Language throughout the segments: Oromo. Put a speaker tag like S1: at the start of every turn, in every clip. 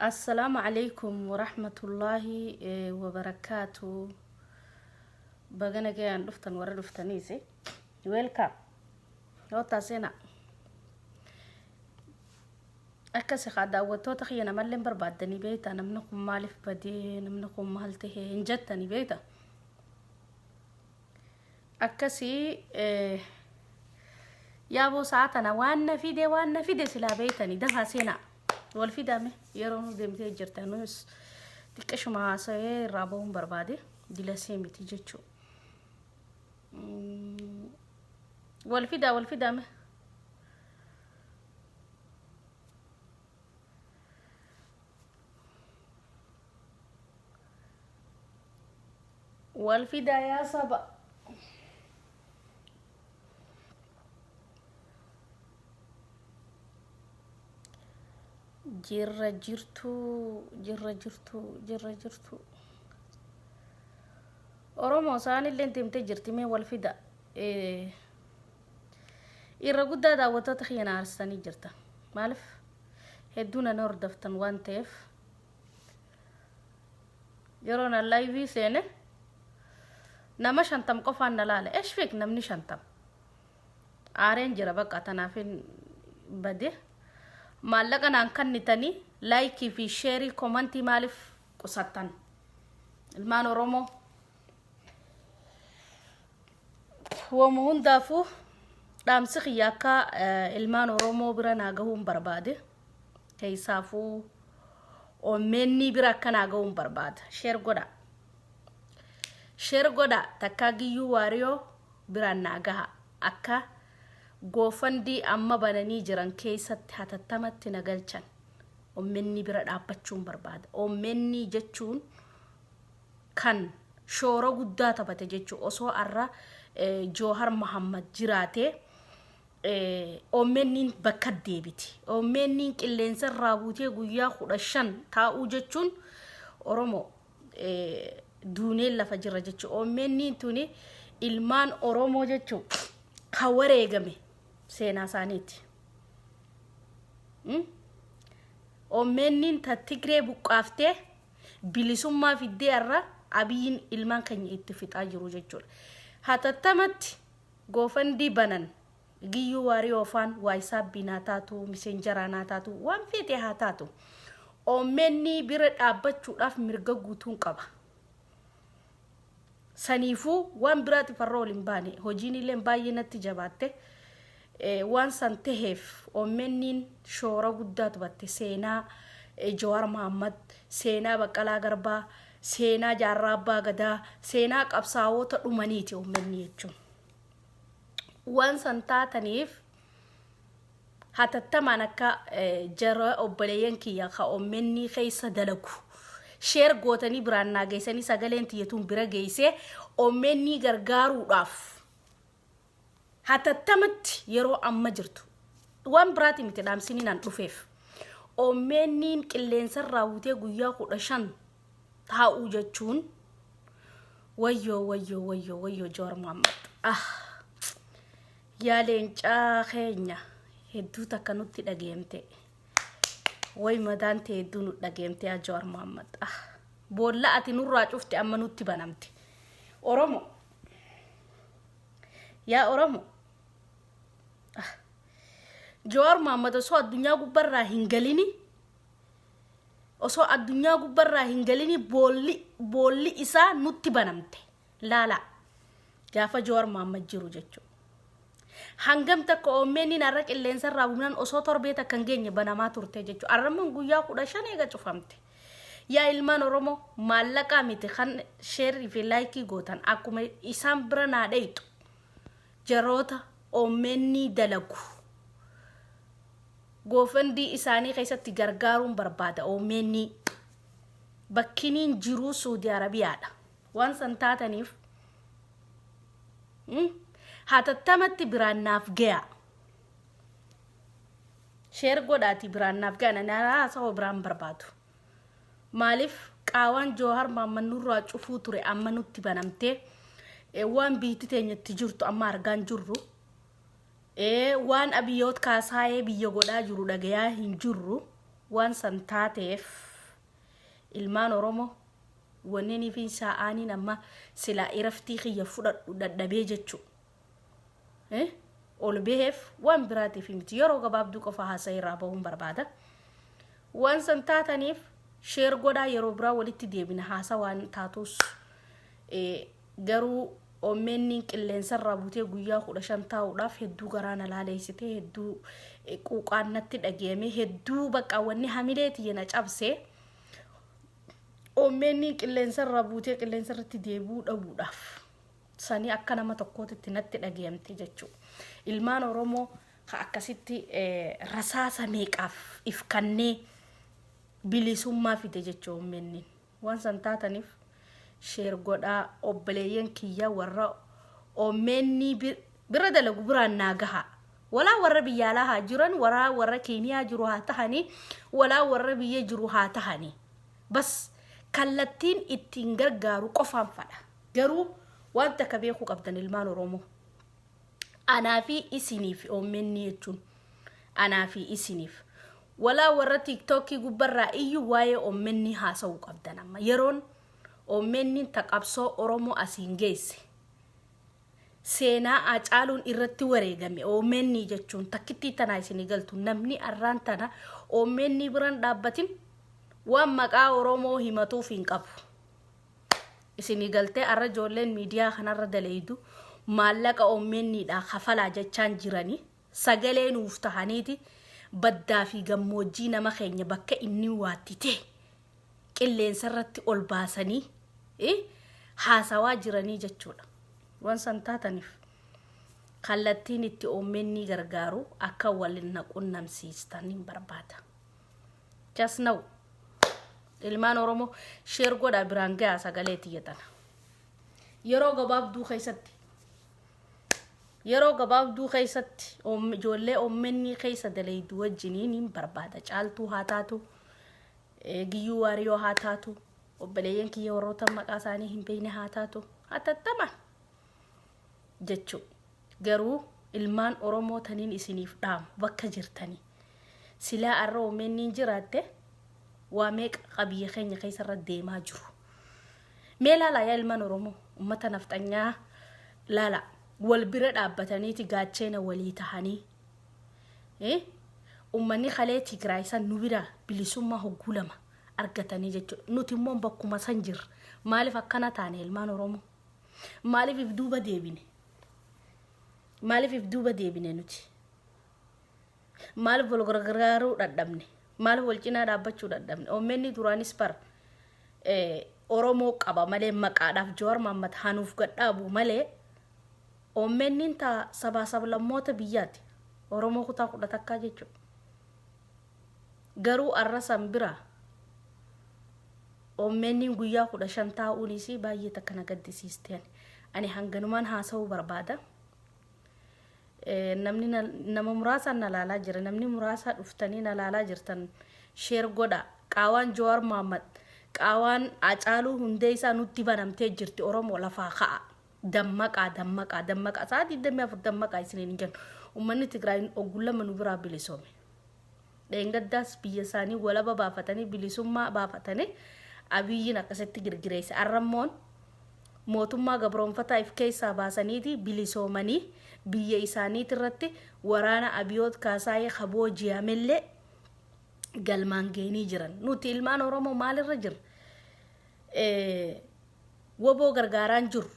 S1: السلام عليكم ورحمة الله وبركاته. بغنا جاي نفتن ورا نفتنيسي ويلكم يوتا سينا أكاسي خادا وتوتا خينا مالين بربادني بيتا نمنكم مالف بدي نمنكم مالته انجتني بيتا أكاسي يابو ساعتنا وانا في دي سلا بيتني دفع سينا والفيدامه يرون دمتي جرتانوس تكشف مع سير رابون بربادي دلاسيم تيجتشو والفيدامه والفيدا يا صبا جرة oromo saan illee deemtee jirti mee wal fida irra guddaa daawwattoota xiyyaana arsanii jirta maaliif hedduun ana hordoftan waan ta'eef yeroon live seene nama 50 qofaan nalaale eeshfeek namni 50 aareen jira bakka tanaafin bade maallaqa naan kannitanii like fi share comment maaliif qusattan ilmaan oromoo ومهون دافو دام سخياكا المان ورومو برا ناقهون برباده كي سافو ومني برا كناقهون برباد شير قدا تكاقي يواريو برا ناقها أكا غوفن دي أما بناني جران كيسا حتى تمت نقلچان ومني برا دابتشون برباد ومني جتشون كان شورو قدا تبت جتشو أسو أرى جوهر محمد جراته أمنين بكدي بيتي أمنين كلنس الرابوتي غويا خدشان تاو جتشون أورمو دوني لفجر جتشو أمنين توني إلمان أورمو جتشو كوريغمي سينا سانيتي أمنين تتكري بقافته بلسوما في الديارة أبين إلمان كان يتفت أجرو جتشو هاتتمت غوفن دي بنان جيو واري وفان وايساب بيناتاتو مسنجراناتاتو وان فيتي هاتاتو ومني برد أبتشو راف مرغا غوتون قبا سنيفو وان براتي فرولين باني هجيني لين باينة تجاباتي وان سنتهف ومنين شورا قدات باتي سينا جوار محمد سينا بقلا غربا سينا جارابا غدا سينا قبساوتا دومانيتي ومنيچو وان سنتا تنيف حتى تمانكا جرا اوبلينكي يا خا ومني خيس دلكو شير غوتني برانا غيسني سغلنتي يتون برا غيسه ومني غرغارو داف حتى تمت يرو ام جرتو وان براتي متدام سنين دوفيف ومنين كلنسر راوتي غيا خدشان تاو جتشون ويو جور محمد يا لينجا خينيا هدو تكنوتي دغيمتي وي مدانتي هدو دغيمتي يا جور محمد بولا اتي نورا شفتي اما نوتي بنامتي اورومو يا اورومو جور محمد سو الدنيا غبر هنغليني osoo addunyaa gubbarraa hin galini boolli isaa nutti banamte laala gaafa joor Muhammad jiru jechuudha hangam takka oommenni narra qilleensa irraa bumnan osoo torbee takka kan geenye banamaa turte jechuudha arraman guyyaa 15 eega cufamte yaa ilmaan oromoo maallaqa miti kan share fi like gootan akkuma isaan bira naa dheeytu jaroota oommenni dalagu غوفندي إساني خيسة تجارجارون بربادة أو مني بكينين جرو سعودي عربية وان سنتات نيف هذا تمت بران نافجع شير قداتي بران نافجع أنا راسه بران بربادو مالف كاوان جوهر ما منور راج فوتوري أما نوتي بنامته وان بيتي تاني تجرتو أما أرجان جرو وان أبيوت كاساي بيجودا جرو دعيا هنجرو وان سنتاتف ilmaan oromoo wanneen fi sa'aanii nama sila iraftii xiyya fudhadhu dadhabee jechu ol beef waan biraatiif miti yeroo gabaabduu qofa haasa'ee irraa bahuun barbaada waan san taataniif sheer godhaa yeroo biraa walitti deebina haasa waan taatus garuu ommenni qilleensa irraa buutee guyyaa 15 taa'uudhaaf hedduu garaana laaleessitee hedduu quuqaannatti dhageeme hedduu bakka wanni hamileeti yana cabsee ommenni qilleensa irraa buutee qilleensa irratti deebuu dhabuudhaaf sanii akka nama tokkootti natti dhageemte jechuudha. Ilmaan oromoo akkasitti rasaasa meeqaaf if kannee bilisummaa fide jechuudha ommenni waan san taataniif sheer godhaa obboleeyyan kiyya warra ommenni bira dalagu biraan naagaha walaa warra biyyaalaa haa jiran warra keeniyaa jiru haa tahanii walaa warra biyya jiru haa tahanii bas kallattiin ittiin gargaaru qofaan fadha garuu wanta ka beeku qabdan ilmaan oromoo anaa fi isiniif ommenni jechuun anaa fi isiniif walaa warra tiktokii gubbarraa iyyuu waa'ee ommenni haasa'uu qabdan amma yeroon ommenni taqabsoo oromoo asiin geesse seenaa acaaluun irratti wareegame ommenni jechuun takkitti tanaa isinii galtu namni arraan tana ommenni biran dhaabbatin waan maqaa oromoo himatuuf hin qabu isinii galtee arra ijoolleen miidiyaa kanarra daleeydu maallaqa ommenniidhaa kafalaa jechaan jiranii sagalee nuuf tahaniiti baddaa fi gammoojjii nama keenya bakka inni waattite qilleensa irratti ol baasanii haasawaa jiranii jechuudha waan san taataniif kallattiin itti ommenni gargaaru akka waliin naqunnamsiistan hin barbaada just now ilmaan oromoo sheer godhaa biraan gahaa sagalee tiyyatan yeroo gabaabduu keessatti ijoollee ommenni keessa daleeydu wajjiniin hin barbaada caaltuu haa taatu giyyuu waariyoo haa taatu obboleeyyan kiyya warroota maqaa isaanii hin beekne haa taatu hatattaman jechuu garuu ilmaan oromoo taniin isiniif dhaamu bakka jirtanii silaa arra ommenni jiraatte waa meeqa qabiyya keenya keessarra deemaa jiru mee laala yaa ilmaan oromoo ummata nafxanyaa laala wal bira dhaabbataniiti gaacheena walii tahanii ummanni kalee Tigraay san nu bira bilisummaa hogguu lama argatanii jechuudha nuti immoo bakkuma san jirra maaliif akkana taane ilmaan oromoo maaliif if duuba deebine nuti maaliif wal gargaaruu dadhabne maaliif wal cinaa dhaabbachuu dadhabne ommenni duraanis bar oromoo qaba malee maqaadhaaf Jawaar Mohammad hanuuf gadhaabu malee ommenni ta sablammoota biyyaati oromoo kutaa 10 jechuudha garuu arrasan bira ommenni guyyaa 15 taa'uunis baay'ee takkana gaddisiisteen ani hanganumaan haasa'uu barbaada namni nama muraasa nalaalaa jira namni muraasa dhuftanii nalaalaa jirtan sheer godha qaawaan Jawaar Mohammad qaawaan acaaluu hundee isaa nutti banamtee jirti oromoo lafaa ka'a dammaqa saati 24 dammaqa isiniin jennu ummanni Tigraay ogullama nu biraa bilisoome deengaddaas biyya isaanii walaba baafatanii bilisummaa baafatanii abiyyiin akkasitti girgireessa arrammoon mootummaa gabroonfataa if keessaa baasaniiti bilisoomanii biyya isaaniitti irratti waraana abiyoot kaasaayee kaboojiyamellee galmaan geenii jiran nuti ilmaan oromoo maalirra jirra woboo gargaaraan jiru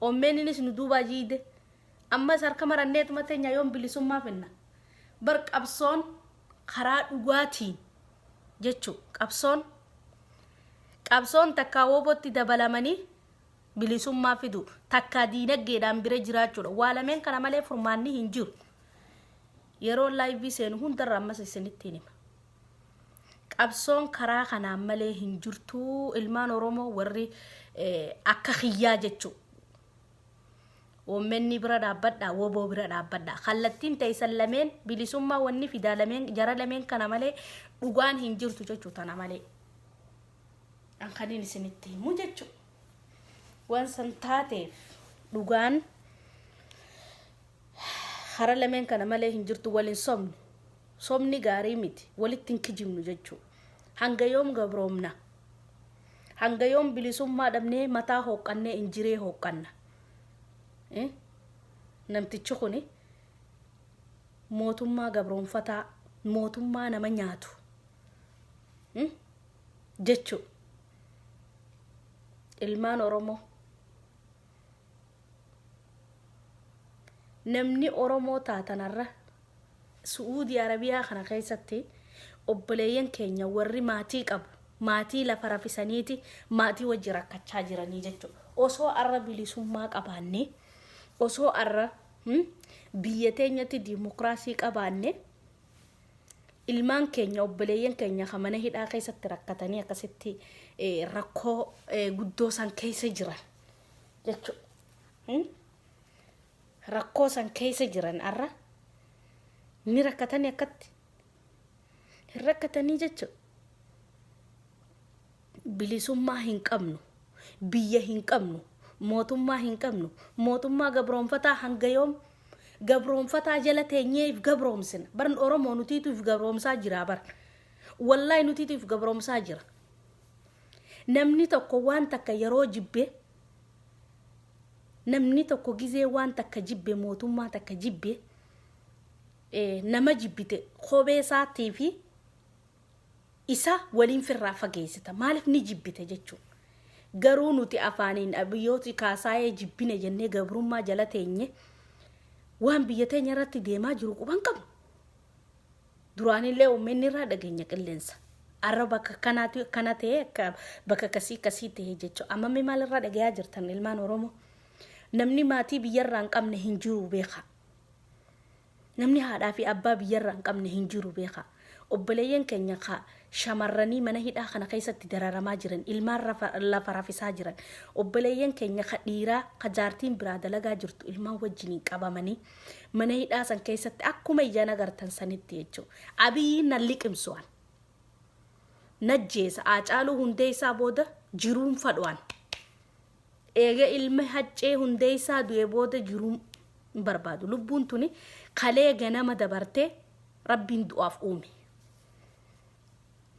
S1: ommenninis nu duubaa jiide ammas harka maranneetuma teenya yoon bilisummaa finna bar qabsoon karaa dhugaatiin jechuu qabsoon takkaa wobotti dabalamanii bilisummaa fidu takkaa diinagdeedhaan bira jiraachuudha waalameen kana malee furmaanni hin jiru yeroo laayivii seenu hundarra ammas isinitti hima qabsoon karaa kanaan malee hin jirtu ilmaan oromoo warri akka xiyyaa jechuu ommenni bira dhaabbadha woboo bira dhaabbadha kallattiin teessan lameen bilisummaa wanni fidaa lameen jara lameen kana malee dhugaan hin jirtu jechuu tana malee an kaniin isinitti himu jechuu waan san taateef dhugaan hara lameen kana malee hin jirtu walin somni gaarii miti walitti hin kijibnu jechuu hanga yoom gabroomna hanga yoom bilisummaa dhabnee mataa hooqqannee injiree hooqqanna namtichi kuni mootummaa gabroonfataa mootummaa nama nyaatu jechu ilmaan oromoo namni oromoo taatanarra Suudi Arabiyaa kana keessatti obboleeyyan keenya warri maatii qabu maatii lafa rafisaniiti maatii wajji rakkachaa jiranii jechuudha osoo arra bilisummaa qabaanne osoo arra biyya teenyatti dimokiraasii qabaanne ilmaan keenya obboleeyyan keenya kamana hidhaa keessatti rakkatanii akkasitti rakkoo guddoo san keessa jiran jechuudha rakkoo san keessa jiran arra ni rakkatanii akkatti rakkatanii jechuudha bilisummaa hin qabnu biyya hin qabnu mootummaa hin qabnu mootummaa gabroonfataa hanga yoom gabroonfataa jala teenyeef gabroomsina baran oromoo nutiituuf gabroomsaa jira bar wallahi nutiituuf gabroomsaa jira namni tokko waan takka yeroo jibbe namni tokko gizee waan takka jibbe mootummaa takka jibbe nama jibbite kophee isaatii fi isa waliin firraa fageessita maaliif ni jibbite jechuudha garuu nuti afaaniin abiyyooti kaasaayee jibbine jennee gabrummaa jala teenye waan biyya teenya irratti deemaa jiru quban qabnu duraanillee uummanni irraa dhageenya qilleensa arra bakka kanaati kana ta'e bakka kasii ta'e jechuudha amma maal irraa dhagayaa jirtan ilmaan oromoo namni maatii biyyarraa hin qabne hin jiru beeka namni haadhaa fi abbaa biyyarraa hin qabne hin jiru beeka obboleeyyan keenya ka shamarranii mana hidhaa kana keessatti dararamaa jiran ilmaan lafa rafisaa jiran obboleeyyan keenya ka dhiiraa ka jaartiin biraa dalagaa jirtu ilmaan wajjiniin qabamanii mana hidhaa san keessatti akkuma ijaan agartan sanitti jechuudha abiyyi nan liqimsuwan najjeesa Haacaaluu hundee isaa booda jiruun fadhuwan eega ilma haccee hundee isaa du'e booda jiruun barbaadu lubbuun tuni kalee ganama dabartee rabbiin du'aaf uume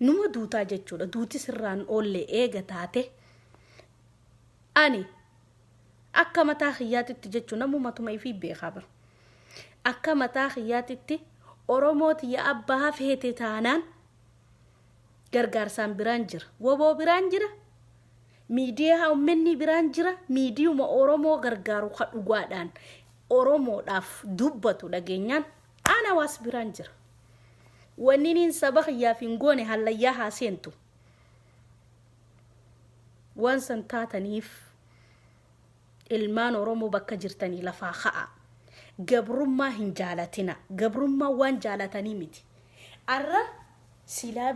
S1: numa duutaa jechuudha duuti sirraan oolle eega taate ani akka mataa xiyyaatitti jechuun namumatuma ifii beekaa bar akka mataa xiyyaatitti oromooti ya abbaa feete taanaan gargaarsaan biraan jira woboo biraan jira miidiyaa uummanni biraan jira miidiyuma oromoo gargaaru ka dhugaadhaan oromoodhaaf dubbatu dhageenyaan ana waas biraan jira wanniin sabah yaa fingoone hallayyaa haasentu waan san taataniif ilmaan oromoo bakka jirtanii lafaa ka'a gabrummaa hin jaalatina gabrummaa waan jaalatanii miti arra silaa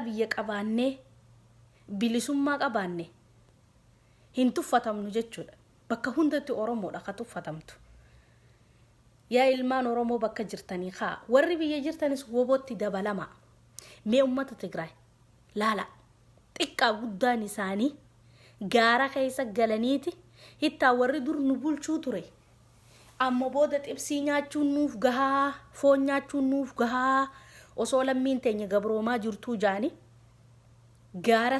S1: biyya qabaanne bilisummaa qabaanne hin tuffatamnu jechuudha bakka hundatti oromoodha ka tuffatamtu yaa ilmaan oromoo bakka jirtanii haa warri biyya jirtanis wobootti dabalama mee ummata Tigraay laala xiqqaa guddaan isaanii gaara keessa galaniiti hittaa warri dur nu bulchuu ture amma booda xibsii nyaachuun nuuf gahaa foon nyaachuun nuuf gahaa osoo lammiin teenya gabroomaa jirtuu jaani gaara